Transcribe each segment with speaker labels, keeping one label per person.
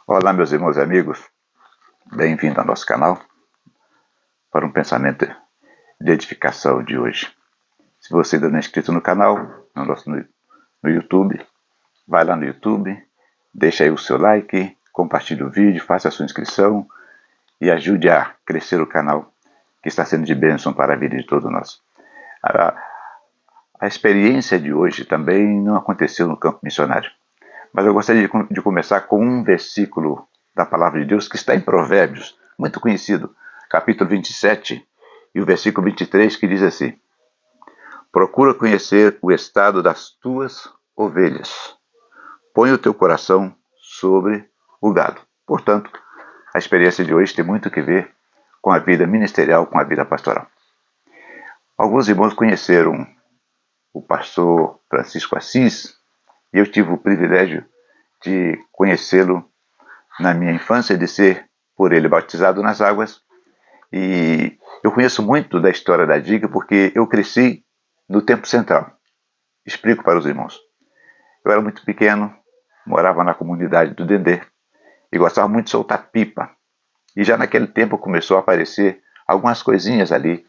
Speaker 1: Olá, meus irmãos e amigos, bem-vindo ao nosso canal para um pensamento de edificação de hoje. Se você ainda não é inscrito no canal, no YouTube, vai lá no YouTube, deixa aí o seu like, compartilhe o vídeo, faça a sua inscrição e ajude a crescer o canal, que está sendo de bênção para a vida de todos nós. A experiência de hoje também não aconteceu no campo missionário, mas eu gostaria de começar com um versículo da palavra de Deus que está em Provérbios, muito conhecido, capítulo 27 e o versículo 23, que diz assim: procura conhecer o estado das tuas ovelhas, põe o teu coração sobre o gado. Portanto, a experiência de hoje tem muito que ver com a vida ministerial, com a vida pastoral. Alguns irmãos conheceram o pastor Francisco Assis, e eu tive o privilégio de conhecê-lo na minha infância, de ser por ele batizado nas águas. E eu conheço muito da história da diga porque eu cresci no Tempo Central. Explico para os irmãos. Eu era muito pequeno, morava na comunidade do Dendê e gostava muito de soltar pipa. E já naquele tempo começou a aparecer algumas coisinhas ali,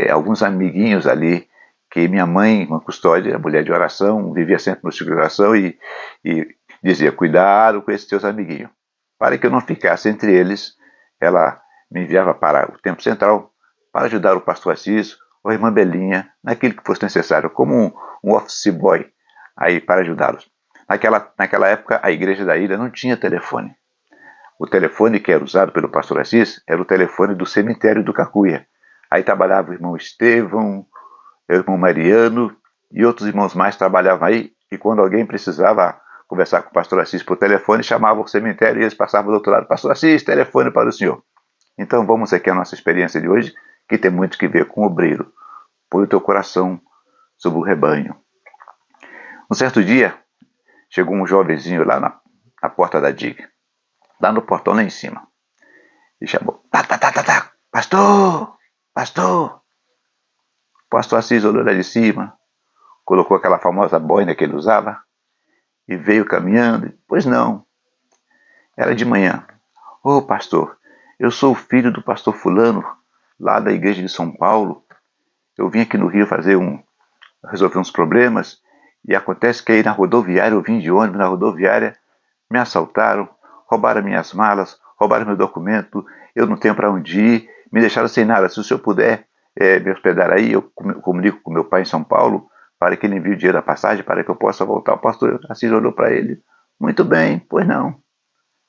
Speaker 1: alguns amiguinhos ali, que minha mãe, uma custódia, mulher de oração, vivia sempre no ciclo de oração e dizia: cuidado com esses teus amiguinhos. Para que eu não ficasse entre eles, ela me enviava para o Tempo Central para ajudar o pastor Assis ou a irmã Belinha naquilo que fosse necessário, como um office boy aí para ajudá-los. Naquela época, a igreja da ilha não tinha telefone. O telefone que era usado pelo pastor Assis era o telefone do cemitério do Cacuia. Aí trabalhava o irmão Estevão, o irmão Mariano e outros irmãos mais trabalhavam aí, e quando alguém precisava conversar com o pastor Assis por telefone, chamava o cemitério e eles passavam do outro lado: pastor Assis, telefone para o senhor. Então vamos aqui à nossa experiência de hoje, que tem muito que ver com o obreiro. Põe o teu coração sobre o rebanho. Um certo dia, chegou um jovenzinho lá na porta da diga, lá no portão lá em cima, e chamou: pastor, pastor. O pastor Assis olhou lá de cima, colocou aquela famosa boina que ele usava e veio caminhando. Pois não, era de manhã. Ô pastor, eu sou o filho do pastor fulano, lá da igreja de São Paulo. Eu vim aqui no Rio resolver uns problemas, e acontece que aí na rodoviária, eu vim de ônibus, na rodoviária me assaltaram, roubaram minhas malas, roubaram meu documento, eu não tenho para onde ir, me deixaram sem nada. Se o senhor puder me hospedar aí, eu comunico com meu pai em São Paulo, para que ele envie o dinheiro da passagem, para que eu possa voltar. O pastor Assis olhou para ele: muito bem, pois não.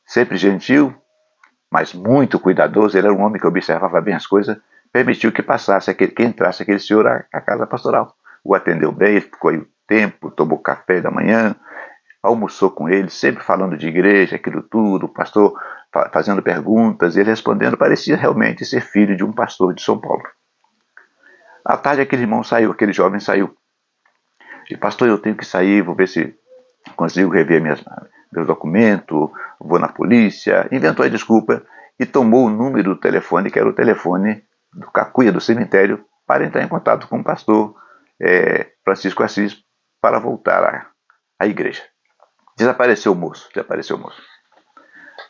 Speaker 1: Sempre gentil, mas muito cuidadoso, ele era um homem que observava bem as coisas, permitiu que entrasse aquele senhor à casa pastoral. O atendeu bem, ele ficou aí o tempo, tomou café da manhã, almoçou com ele, sempre falando de igreja, aquilo tudo, o pastor fazendo perguntas, e ele respondendo. Parecia realmente ser filho de um pastor de São Paulo. À tarde aquele jovem saiu. E: pastor, eu tenho que sair, vou ver se consigo rever meus documentos, vou na polícia. Inventou a desculpa e tomou o número do telefone, que era o telefone do Cacuia, do cemitério, para entrar em contato com o pastor Francisco Assis, para voltar à igreja. Desapareceu o moço.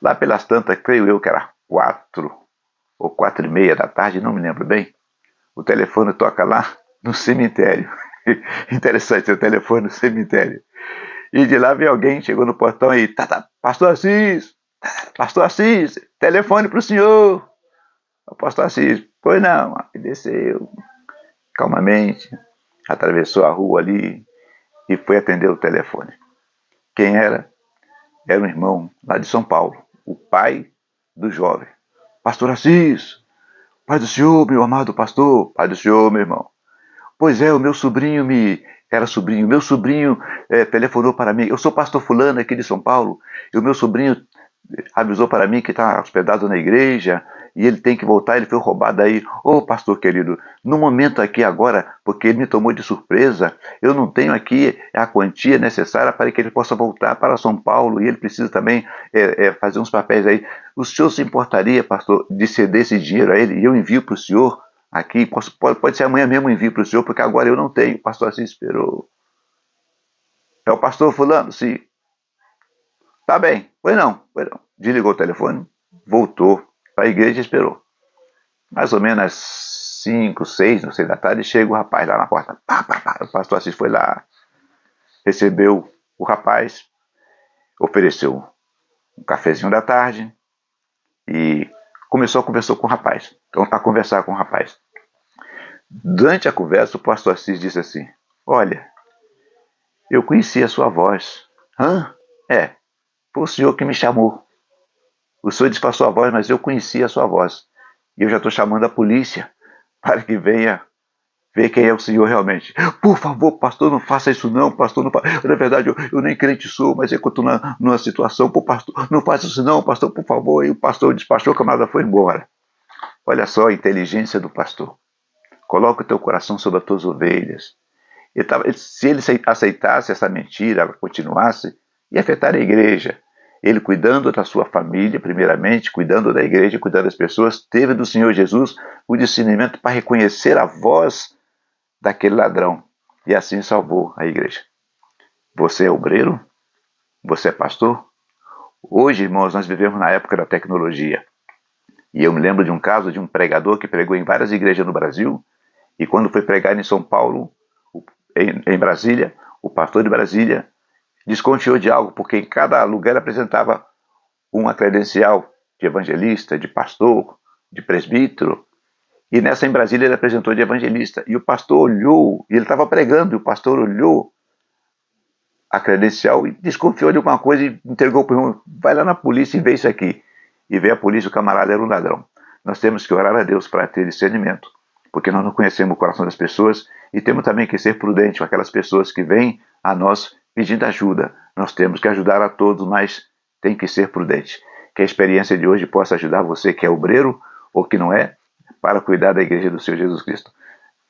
Speaker 1: Lá pelas tantas, creio eu que era 4 ou 4:30 da tarde, não me lembro bem, o telefone toca lá no cemitério. Interessante, o telefone no cemitério. E de lá veio alguém, chegou no portão e: pastor Assis, telefone para o senhor. O pastor Assis: pois não. E desceu calmamente, atravessou a rua ali e foi atender o telefone. Quem era? Era um irmão lá de São Paulo, o pai do jovem. Pastor Assis, pai do senhor, meu amado pastor. Pai do senhor, meu irmão. Pois é, o meu sobrinho telefonou para mim. Eu sou pastor fulano aqui de São Paulo, e o meu sobrinho avisou para mim que está hospedado na igreja e ele tem que voltar, ele foi roubado aí. Ô pastor querido, no momento aqui agora, porque ele me tomou de surpresa, eu não tenho aqui a quantia necessária para que ele possa voltar para São Paulo, e ele precisa também fazer uns papéis aí. O senhor se importaria, pastor, de ceder esse dinheiro a ele e eu envio para o senhor? Aqui, pode ser amanhã mesmo, envio para o senhor, porque agora eu não tenho. O pastor Assis esperou. É o pastor fulano? Sim. Tá bem. Pois não. desligou o telefone, voltou para a igreja e esperou. Mais ou menos às 5, 6, não sei da tarde, chega o rapaz lá na porta. Pá, pá, pá. O pastor Assis foi lá, recebeu o rapaz, ofereceu um cafezinho da tarde e começou a conversar com o rapaz. Durante a conversa, o pastor Assis disse assim: olha, eu conheci a sua voz. Hã? É, foi o senhor que me chamou. O senhor disfarçou a voz, mas eu conheci a sua voz. E eu já estou chamando a polícia para que venha ver quem é o senhor realmente. Por favor, pastor, não faça isso não, pastor. Não na verdade, eu nem crente sou, mas é que eu estou numa situação. Pô, pastor, não faça isso não, pastor, por favor. E o pastor despachou, a camarada foi embora. Olha só a inteligência do pastor. Coloca o teu coração sobre as tuas ovelhas. Se ele aceitasse essa mentira, ela continuasse, ia afetar a igreja. Ele cuidando da sua família, primeiramente, cuidando da igreja, cuidando das pessoas, teve do Senhor Jesus o discernimento para reconhecer a voz daquele ladrão. E assim salvou a igreja. Você é obreiro? Você é pastor? Hoje, irmãos, nós vivemos na época da tecnologia. E eu me lembro de um caso de um pregador que pregou em várias igrejas no Brasil, e quando foi pregar em São Paulo, em Brasília, o pastor de Brasília desconfiou de algo, porque em cada lugar apresentava uma credencial de evangelista, de pastor, de presbítero, e nessa em Brasília ele apresentou de evangelista, e o pastor olhou, e ele estava pregando, e o pastor olhou a credencial e desconfiou de alguma coisa e entregou para o irmão: vai lá na polícia e vê isso aqui. E veio a polícia, o camarada era um ladrão. Nós temos que orar a Deus para ter discernimento, porque nós não conhecemos o coração das pessoas, e temos também que ser prudentes com aquelas pessoas que vêm a nós pedindo ajuda. Nós temos que ajudar a todos, mas tem que ser prudente. Que a experiência de hoje possa ajudar você que é obreiro ou que não é, para cuidar da igreja do Senhor Jesus Cristo.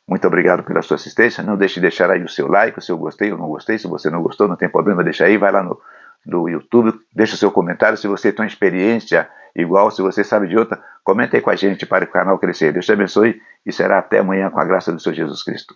Speaker 1: Muito obrigado pela sua assistência. Não deixe de deixar aí o seu like, o seu gostei ou não gostei. Se você não gostou, não tem problema, deixa aí. Vai lá no YouTube, deixa o seu comentário. Se você tem uma experiência igual, se você sabe de outra, comenta aí com a gente para o canal crescer. Deus te abençoe e será até amanhã com a graça do Senhor Jesus Cristo.